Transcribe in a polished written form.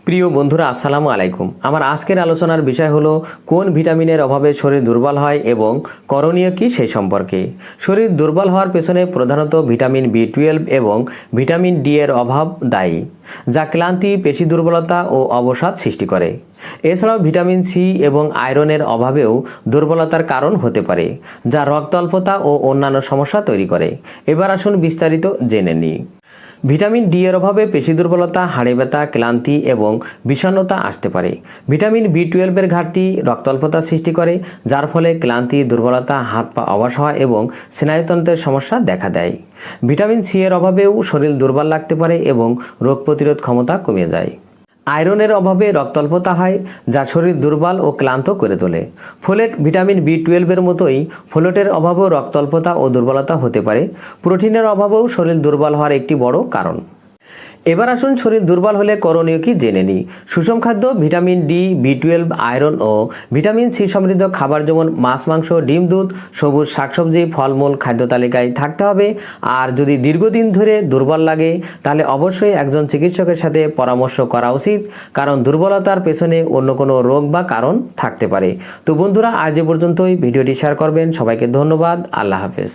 প্রিয় বন্ধুরা, আসসালামু আলাইকুম। আমার আজকের আলোচনার বিষয় হলো কোন ভিটামিনের অভাবে শরীর দুর্বল হয় এবং করণীয় কি সেই সম্পর্কে। শরীর দুর্বল হওয়ার পেছনে প্রধানত ভিটামিন বি12 এবং ভিটামিন ডি এর অভাব দায়ী, যা ক্লান্তি, পেশি দুর্বলতা ও অবসাদ সৃষ্টি করে। এছাড়াও ভিটামিন সি এবং আয়রনের অভাবেও দুর্বলতার কারণ হতে পারে, যা রক্ত অল্পতা ও অন্যান্য সমস্যা তৈরি করে। এবার আসুন বিস্তারিত জেনে নিই। ভিটামিন ডি এর অভাবে পেশি দুর্বলতা, হাড়ে ব্যথা, ক্লান্তি এবং বিষণ্ণতা আসতে পারে। ভিটামিন বি12 এর ঘাটতি রক্ত অল্পতা সৃষ্টি করে, যার ফলে ক্লান্তি, দুর্বলতা, হাত পা অবশ হওয়া এবং স্নায়ুতন্ত্রের সমস্যা দেখা দেয়। ভিটামিন সি এর অভাবেও শরীর দুর্বল লাগতে পারে এবং রোগ প্রতিরোধ ক্ষমতা কমে যায়। আয়রনের অভাবে রক্ত অল্পতা হয়, যা শরীর দুর্বল ও ক্লান্ত করে তোলে। ফোলেট ভিটামিন বি12 এর মতোই ফোলেটের অভাবেও রক্ত অল্পতা ও দুর্বলতা হতে পারে। প্রোটিনের অভাবেও শরীর দুর্বল হওয়ার একটি বড় কারণ। এবার আসুন শরীর দুর্বল হলে করণীয় কি জেনে নিই। সুষম খাদ্য, ভিটামিন ডি, বি12, আয়রন ও ভিটামিন সি সমৃদ্ধ খাবার যেমন মাছ, মাংস, ডিম, দুধ, সবুজ শাকসবজি, ফলমূল খাদ্য তালিকায় থাকতে হবে। আর যদি দীর্ঘদিন ধরে দুর্বল লাগে তাহলে অবশ্যই একজন চিকিৎসকের সাথে পরামর্শ করা উচিত, কারণ দুর্বলতার পেছনে অন্য কোনো রোগ বা কারণ থাকতে পারে। তো বন্ধুরা, আজ এ পর্যন্তই। ভিডিওটি শেয়ার করবেন। সবাইকে ধন্যবাদ। আল্লাহ হাফেজ।